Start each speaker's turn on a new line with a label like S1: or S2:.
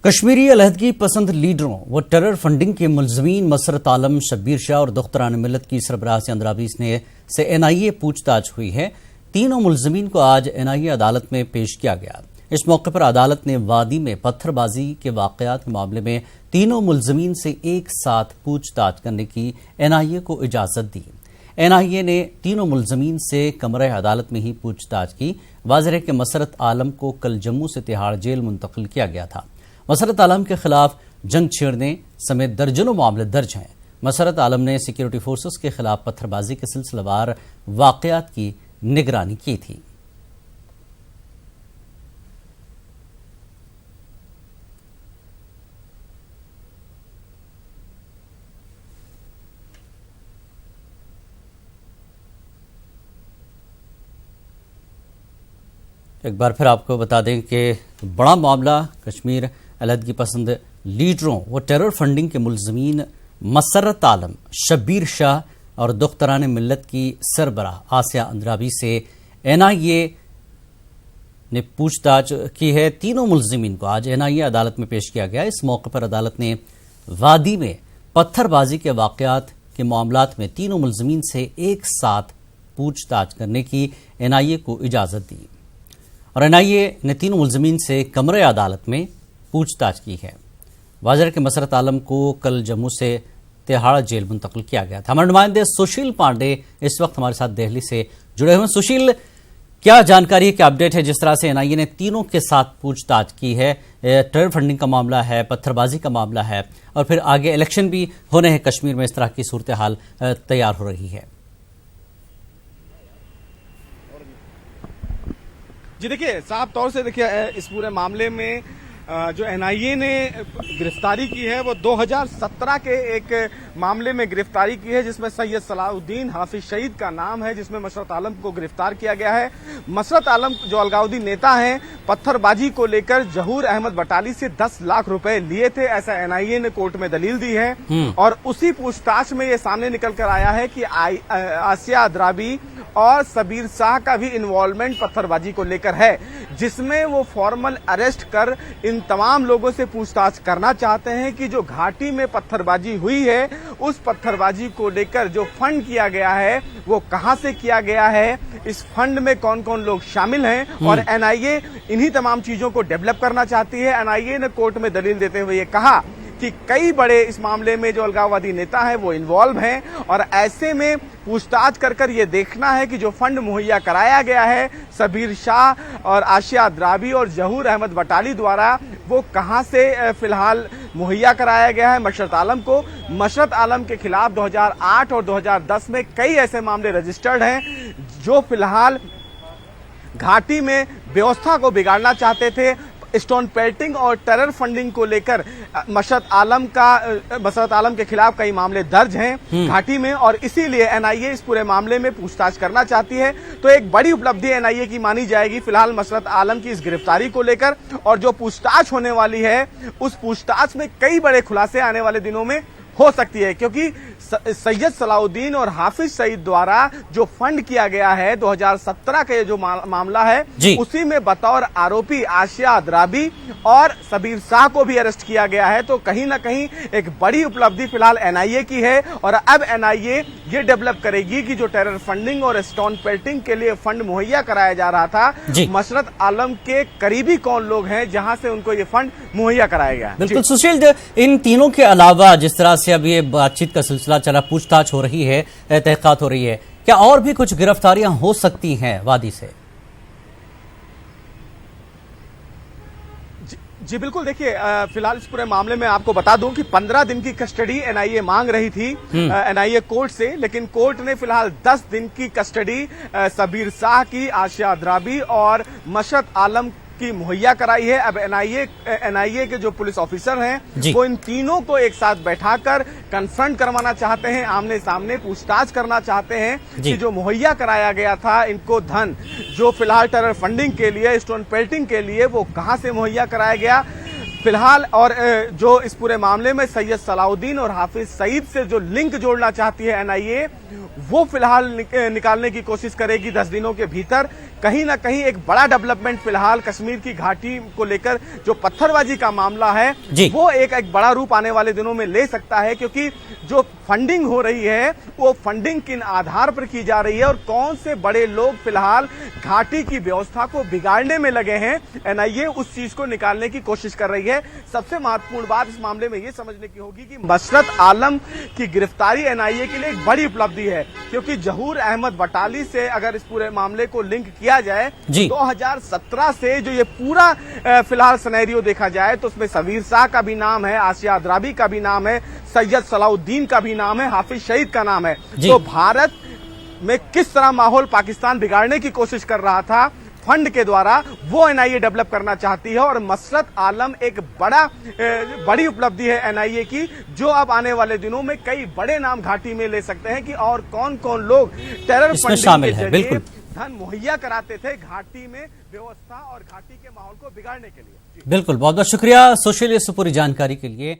S1: कश्मीरी अलहदगी पसंद लीडरों व terror funding के मुलजमीन मसरत आलम, शब्बीर शाह और दुख्तरान मिल्लत की सरबराह अंद्राबी से एनआईए पूछताछ हुई है। तीनों मुलजमीन को आज एनआईए अदालत में पेश किया गया। इस मौके पर अदालत ने वादी में पत्थरबाजी के वाकयात के मामले में तीनों मुलजमीन से एक साथ पूछताछ करने की एनआईए को इजाजत दी। एनआईए ने तीनों मुलजमीन से कमरे अदालत में ही पूछताछ की। वाज़ेह है कि मसरत आलम को कल जम्मू से तिहाड़ जेल मुंतकिल किया गया था। मसरत आलम के खिलाफ जंग छेड़ने समेत दर्जनों मामले दर्ज हैं। मसरत आलम ने सिक्योरिटी फोर्सेस के खिलाफ पत्थरबाजी के सिलसिलेवार वाकयात की निगरानी की थी। एक बार फिर आपको बता दें कि बड़ा मामला कश्मीर अलहदगी पसंद लीडरों व टेरर फंडिंग के मुलजमीन मसरत आलम, शब्बीर शाह और दुख्तरान मिल्लत की सरबराह आसिया अंद्राबी से एनआईए ने पूछताछ की है। तीनों मुलजमीन को आज एनआईए अदालत में पेश किया गया। इस मौके पर अदालत ने वादी में पत्थरबाजी के वाकयात के मामलात में तीनों मुलजमीन से एक साथ पूछताछ करने की एनआईए को इजाजत दी और एनआईए ने तीनों मुलजमीन से कमरे अदालत में पूछताछ की है। वाज़ेह है कि मसरत आलम को कल जम्मू से तिहाड़ जेल मुंतकिल किया गया था। हमारे नुमाइंदे सुशील पांडे इस वक्त हमारे साथ दिल्ली से जुड़े हुए। सुशील, क्या जानकारी है, क्या अपडेट है? जिस तरह से एनआईए ने तीनों के साथ पूछताछ की है, टेरर फंडिंग का मामला है, पत्थरबाजी का मामला है और फिर आगे इलेक्शन भी होने हैं कश्मीर में, इस तरह की सूरत हाल तैयार हो रही है।
S2: जी देखिए, साफ तौर से देखिए इस पूरे मामले में जो एनआईए ने गिरफ्तारी की है वो 2017 के एक मामले में गिरफ्तारी की है, जिसमें सैयद सलाउद्दीन हाफिज शहीद का नाम है, जिसमें मसरत आलम को गिरफ्तार किया गया है। मसरत आलम जो अलगाउद्दी नेता हैं, पत्थरबाजी को लेकर जहूर अहमद बटाली से 10 लाख रुपए लिए थे, ऐसा एनआईए ने कोर्ट में दलील दी है। और उसी पूछताछ में ये सामने निकल कर आया है कि आसिया अंद्राबी और शब्बीर शाह का भी इन्वॉल्वमेंट पत्थरबाजी को लेकर है, जिसमें वो फॉर्मल अरेस्ट कर इन तमाम लोगों से पूछताछ करना चाहते हैं कि जो घाटी में पत्थरबाजी हुई है, उस पत्थरबाजी को लेकर जो फंड किया गया है वो कहां से किया गया है, इस फंड में कौन कौन लोग शामिल हैं। और एनआईए इन्हीं तमाम चीजों को डेवलप करना चाहती है। एनआईए ने कोर्ट में दलील देते हुए ये कहा कि कई बड़े इस मामले में जो अलगाववादी नेता है वो इन्वॉल्व हैं और ऐसे में पूछताछ कर ये देखना है कि जो फंड मुहैया कराया गया है शब्बीर शाह और आसिया अंद्राबी और जहूर अहमद बटाली द्वारा, वो कहां से फिलहाल मुहैया कराया गया है मसरत आलम को। मसरत आलम के खिलाफ 2008 और 2010 में कई ऐसे मामले रजिस्टर्ड हैं जो फिलहाल घाटी में व्यवस्था को बिगाड़ना चाहते थे। स्टोन पेल्टिंग और टेरर फंडिंग को लेकर मसरत आलम के खिलाफ कई मामले दर्ज हैं घाटी में और इसीलिए एनआईए इस पूरे मामले में पूछताछ करना चाहती है। तो एक बड़ी उपलब्धि एनआईए की मानी जाएगी फिलहाल मसरत आलम की इस गिरफ्तारी को लेकर। और जो पूछताछ होने वाली है उस पूछताछ में कई बड़े खुलासे आने वाले दिनों में हो सकती है, क्योंकि सैयद सलाउद्दीन और हाफिज सईद द्वारा जो फंड किया गया है 2017 का ये जो मामला है, उसी में बतौर आरोपी आसिया अंद्राबी और शब्बीर शाह को भी अरेस्ट किया गया है। तो कहीं ना कहीं एक बड़ी उपलब्धि फिलहाल एनआईए की है और अब एनआईए ये डेवलप करेगी कि जो टेरर फंडिंग और स्टोन पेल्टिंग के लिए फंड मुहैया कराया जा रहा था, मसरत आलम के करीबी कौन लोग हैं जहां से उनको ये फंड मुहैया कराया गया।
S1: बिल्कुल सुशील, इन तीनों के अलावा जिस तरह से अब ये बातचीत का सिलसिला चला, पूछताछ हो रही है, तहकीकात हो रही है, क्या और भी कुछ गिरफ्तारियां हो सकती हैं वादी से?
S2: जी बिल्कुल, देखिए फिलहाल इस पूरे मामले में आपको बता दूं कि 15 दिन की कस्टडी एनआईए मांग रही थी एनआईए कोर्ट से, लेकिन कोर्ट ने फिलहाल 10 दिन की कस्टडी शब्बीर शाह की, आसिया अंद्राबी और मसरत आलम की मुहैया कराई है। अब एनआईए के जो पुलिस ऑफिसर हैं वो इन तीनों को एक साथ बैठाकर कन्फ्रंट करवाना चाहते हैं, आमने सामने पूछताछ करना चाहते हैं कि जो मुहैया कराया गया था इनको धन, जो फिलहाल टेरर फंडिंग के लिए, स्टोन पेल्टिंग के लिए, वो कहां से मुहैया कराया गया। फिलहाल और जो इस पूरे मामले में सैयद सलाउद्दीन और हाफिज सईद से जो लिंक जोड़ना चाहती है एनआईए, वो फिलहाल निकालने की कोशिश करेगी 10 दिनों के भीतर। कहीं ना कहीं एक बड़ा डेवलपमेंट फिलहाल कश्मीर की घाटी को लेकर जो पत्थरबाजी का मामला है वो एक बड़ा रूप आने वाले दिनों में ले सकता है, क्योंकि जो फंडिंग हो रही है वो फंडिंग किन आधार पर की जा रही है और कौन से बड़े लोग फिलहाल घाटी की व्यवस्था को बिगाड़ने में लगे हैं, एनआईए उस चीज को निकालने की कोशिश कर रही है। सबसे महत्वपूर्ण बात इस मामले में ये समझने की होगी कि मसरत आलम की गिरफ्तारी एनआईए के लिए एक बड़ी उपलब्धि है, क्योंकि जहूर अहमद बटाली से अगर इस पूरे मामले को लिंक किया जाए 2017 से जो ये पूरा फिलहाल सिनेरियो देखा जाए तो उसमें सबीर शाह का भी नाम है, आसिया अदराबी का भी नाम है, सैयद सलाउद्दीन का भी नाम है, हाफिज सईद का नाम है। तो भारत में किस तरह माहौल पाकिस्तान बिगाड़ने की कोशिश कर रहा था फंड के द्वारा, वो एनआईए डेवलप करना चाहती है और मसरत आलम एक बड़ी उपलब्धि है एनआईए की, जो अब आने वाले दिनों में कई बड़े नाम घाटी में ले सकते हैं कि और कौन कौन लोग टेरर फंडिंग के जरिए धन मुहैया कराते थे घाटी में व्यवस्था और घाटी के माहौल को बिगाड़ने के लिए।
S1: बिल्कुल, बहुत बहुत शुक्रिया सुशील इस पूरी जानकारी के लिए।